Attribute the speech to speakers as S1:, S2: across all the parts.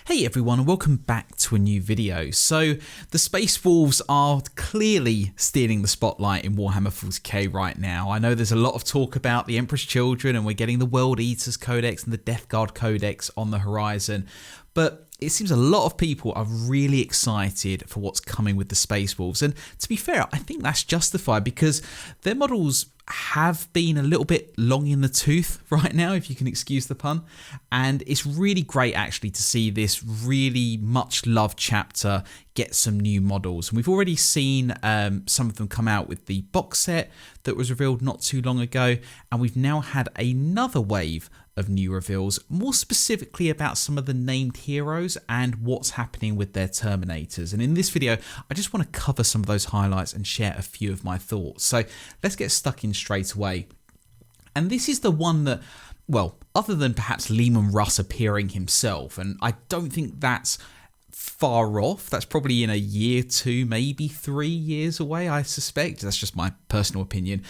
S1: Hey everyone, and welcome back to a new video. So the Space Wolves are clearly stealing the spotlight in Warhammer 40k right now. I know there's a lot of talk about the Emperor's Children and we're getting the World Eaters Codex and the Death Guard Codex on the horizon, but it seems a lot of people are really excited for what's coming with the Space Wolves. And to be fair, I think that's justified because their models have been a little bit long in the tooth right now, if you can excuse the pun. And it's really great actually to see this really much loved chapter get some new models. And we've already seen some of them come out with the box set that was revealed not too long ago. And we've now had another wave of new reveals, more specifically about some of the named heroes and what's happening with their Terminators. And in this video, I just want to cover some of those highlights and share a few of my thoughts. So let's get stuck in straight away. And this is the one that, well, other than perhaps Leman Russ appearing himself, and I don't think that's far off. That's probably in a year, 2, maybe 3 years away, I suspect. That's just my personal opinion.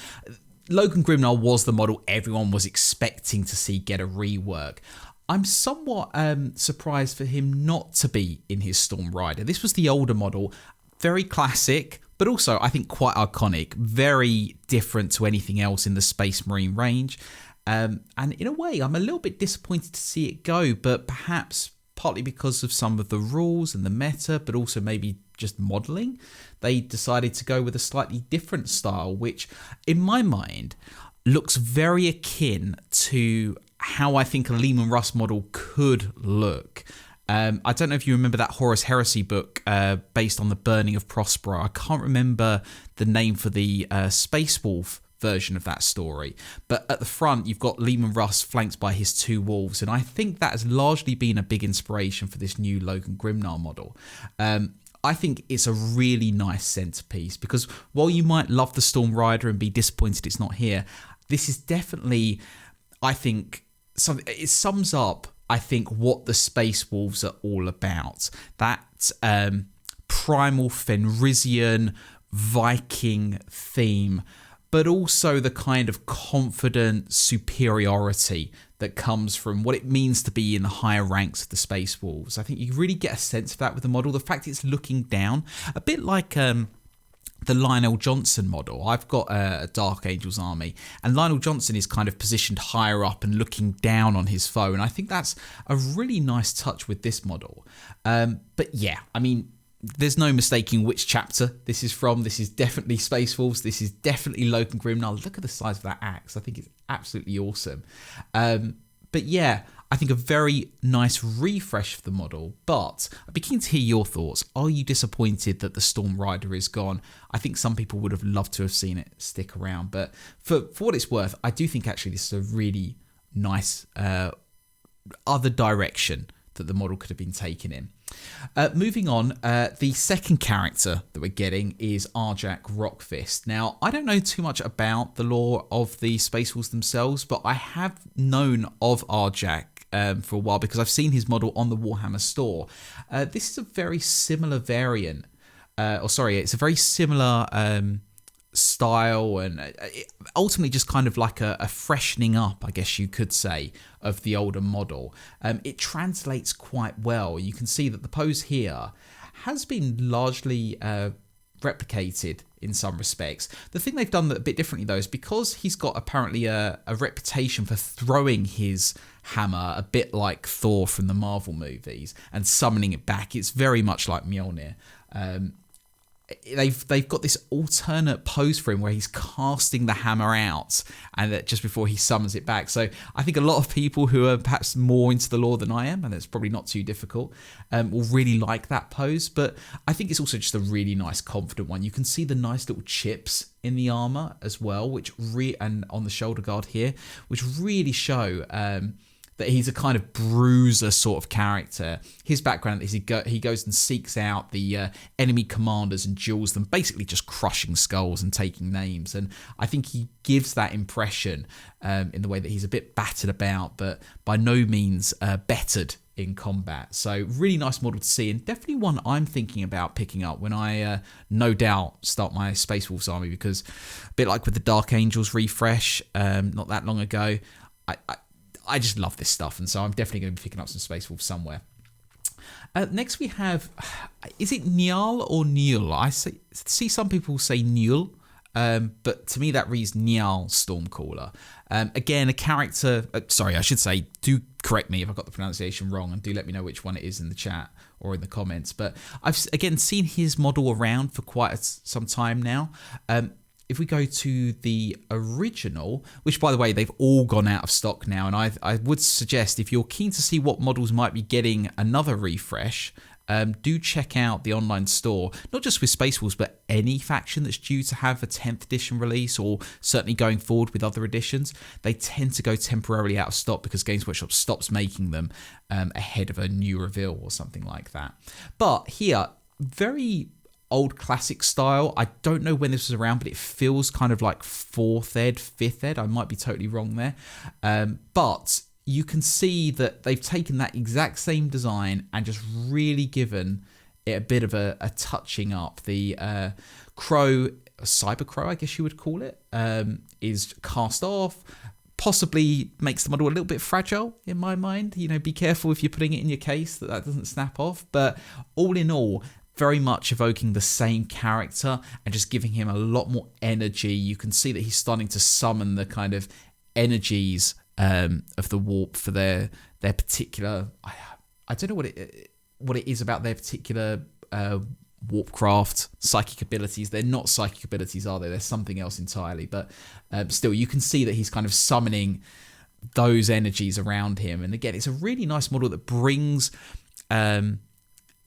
S1: Logan Grimnar was the model everyone was expecting to see get a rework. I'm somewhat surprised for him not to be in his Storm Rider. This was the older model, very classic, but also I think quite iconic, very different to anything else in the Space Marine range. And in a way, I'm a little bit disappointed to see it go, but perhaps partly because of some of the rules and the meta, but also maybe just modelling, they decided to go with a slightly different style, which in my mind looks very akin to how I think a Leman Russ model could look. I don't know if you remember that Horus Heresy book based on the burning of Prospero. I can't remember the name for the Space Wolf version of that story, but at the front you've got Leman Russ flanked by his 2 wolves, and I think that has largely been a big inspiration for this new Logan Grimnar model. I think it's a really nice centerpiece because while you might love the Storm Rider and be disappointed it's not here, this is definitely, I think, something. It sums up, I think, what the Space Wolves are all about. That primal Fenrisian Viking theme, but also the kind of confident superiority that comes from what it means to be in the higher ranks of the Space Wolves. I think you really get a sense of that with the model. The fact it's looking down, a bit like the Lionel Johnson model. I've got a Dark Angels army, and Lionel Johnson is kind of positioned higher up and looking down on his foe, and I think that's a really nice touch with this model. But yeah, I mean, there's no mistaking which chapter this is from. This is definitely Space Wolves. This is definitely Logan Grimnar. Look at the size of that axe. I think it's absolutely awesome. But yeah, I think a very nice refresh of the model. But I'd be keen to hear your thoughts. Are you disappointed that the Storm Rider is gone? I think some people would have loved to have seen it stick around. But for what it's worth, I do think actually this is a really nice other direction that the model could have been taken in. Moving on, the second character that we're getting is Arjac Rockfist. Now, I don't know too much about the lore of the Space Wolves themselves, but I have known of Arjac for a while because I've seen his model on the Warhammer store. This is a very similar variant, it's a very similar style, and ultimately just kind of like a freshening up, I guess you could say, of the older model. It translates quite well. You can see that the pose here has been largely replicated in some respects. The thing they've done a bit differently though is because he's got apparently a reputation for throwing his hammer a bit like Thor from the Marvel movies and summoning it back. It's very much like Mjolnir. They've got this alternate pose for him where he's casting the hammer out and that just before he summons it back. So I think a lot of people who are perhaps more into the lore than I am, and it's probably not too difficult, will really like that pose. But I think it's also just a really nice, confident one. You can see the nice little chips in the armor as well, and on the shoulder guard here, which really show that he's a kind of bruiser sort of character. His background is he goes and seeks out the enemy commanders and duels them, basically just crushing skulls and taking names. And I think he gives that impression in the way that he's a bit battered about, but by no means bettered in combat. So really nice model to see, and definitely one I'm thinking about picking up when I no doubt start my Space Wolves army, because a bit like with the Dark Angels refresh not that long ago, I just love this stuff, and so I'm definitely going to be picking up some Space Wolves somewhere. Next we have, is it Njal or Njal? I see some people say Njal, but to me that reads Njal Stormcaller. Again, a character, sorry, I should say, do correct me if I got the pronunciation wrong, and do let me know which one it is in the chat or in the comments. But I've, again, seen his model around for quite some time now. If we go to the original, which by the way, they've all gone out of stock now, and I would suggest if you're keen to see what models might be getting another refresh, do check out the online store, not just with Space Wolves, but any faction that's due to have a 10th edition release, or certainly going forward with other editions. They tend to go temporarily out of stock because Games Workshop stops making them ahead of a new reveal or something like that. But here, very old classic style. I don't know when this was around, but it feels kind of like 4th ed, 5th ed. I might be totally wrong there. But you can see that they've taken that exact same design and just really given it a bit of a touching up. The crow, cyber crow, I guess you would call it, is cast off. Possibly makes the model a little bit fragile in my mind. You know, be careful if you're putting it in your case that doesn't snap off. But all in all, very much evoking the same character and just giving him a lot more energy. You can see that he's starting to summon the kind of energies of the warp for their particular. I don't know what it is about their particular warpcraft psychic abilities. They're not psychic abilities, are they? They're something else entirely. But still, you can see that he's kind of summoning those energies around him. And again, it's a really nice model that brings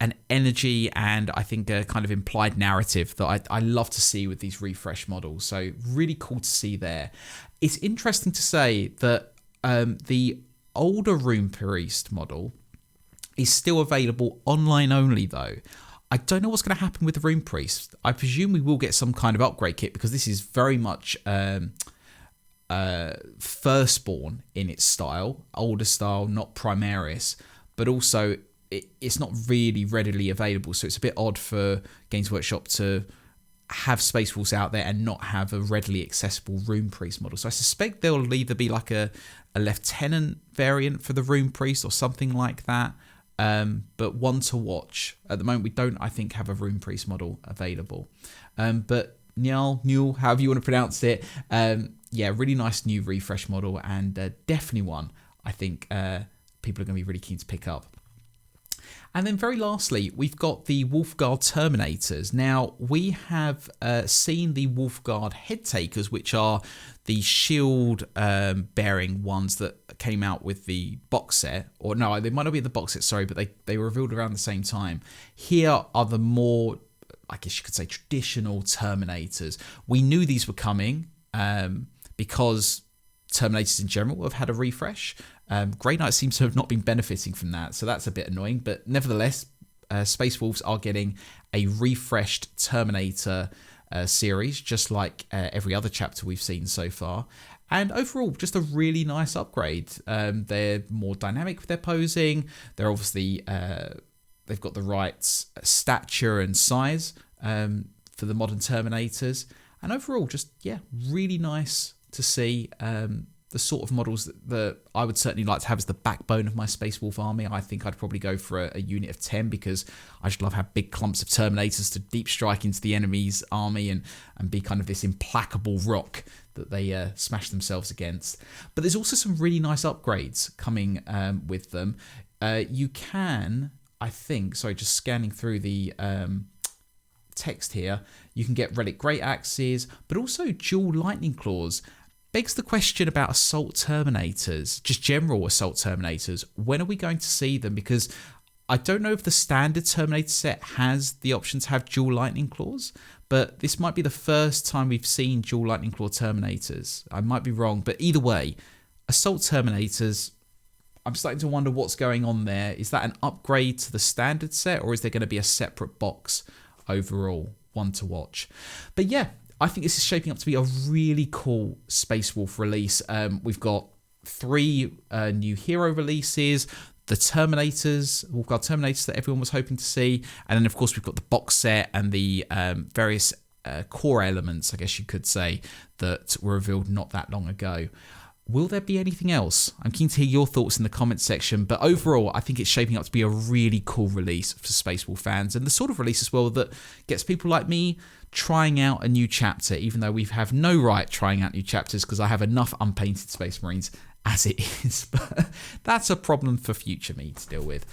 S1: an energy and I think a kind of implied narrative that I love to see with these refresh models. So really cool to see there. It's interesting to say that the older Rune Priest model is still available online only though. I don't know what's going to happen with the Rune Priest. I presume we will get some kind of upgrade kit because this is very much Firstborn in its style, older style, not Primaris, but also it's not really readily available, so it's a bit odd for Games Workshop to have Space Wolves out there and not have a readily accessible Rune Priest model. So I suspect there'll either be like a Lieutenant variant for the Rune Priest or something like that, but one to watch. At the moment, we don't, I think, have a Rune Priest model available. But Njal, however you want to pronounce it, yeah, really nice new refresh model, and definitely one I think people are going to be really keen to pick up. And then very lastly, we've got the Wolf Guard Terminators. Now, we have seen the Wolf Guard Head Takers, which are the shield bearing ones that came out with the box set. Or no, they might not be the box set, sorry, but they were revealed around the same time. Here are the more, I guess you could say, traditional Terminators. We knew these were coming because Terminators in general have had a refresh. Grey Knight seems to have not been benefiting from that, so that's a bit annoying. But nevertheless, Space Wolves are getting a refreshed Terminator series, just like every other chapter we've seen so far. And overall, just a really nice upgrade. They're more dynamic with their posing. They're obviously, they've got the right stature and size for the modern Terminators. And overall, just, yeah, really nice to see. The sort of models that I would certainly like to have as the backbone of my Space Wolf army. I think I'd probably go for a unit of 10 because I just love how big clumps of Terminators to deep strike into the enemy's army and be kind of this implacable rock that they smash themselves against. But there's also some really nice upgrades coming with them. You can, I think, sorry, just scanning through the text here, you can get Relic Great Axes, but also dual Lightning Claws. Begs the question about Assault Terminators, just general Assault Terminators. When are we going to see them? Because I don't know if the standard Terminator set has the option to have dual Lightning Claws, but this might be the first time we've seen dual Lightning Claw Terminators. I might be wrong, but either way, Assault Terminators, I'm starting to wonder what's going on there. Is that an upgrade to the standard set, or is there going to be a separate box overall? One to watch. But yeah, I think this is shaping up to be a really cool Space Wolf release. We've got 3 new hero releases, the Terminators, Wolf Guard Terminators that everyone was hoping to see, and then of course we've got the box set and the various core elements, I guess you could say, that were revealed not that long ago. Will there be anything else? I'm keen to hear your thoughts in the comments section, but overall, I think it's shaping up to be a really cool release for Space Wolf fans, and the sort of release as well that gets people like me trying out a new chapter, even though we have no right trying out new chapters because I have enough unpainted Space Marines as it is, but that's a problem for future me to deal with.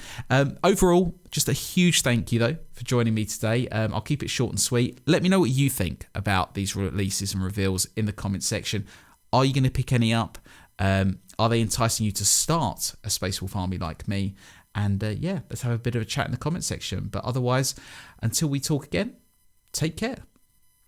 S1: Overall, just a huge thank you though for joining me today. I'll keep it short and sweet. Let me know what you think about these releases and reveals in the comments section. Are you going to pick any up? Are they enticing you to start a Space Wolf army like me? And yeah, let's have a bit of a chat in the comment section. But otherwise, until we talk again, take care.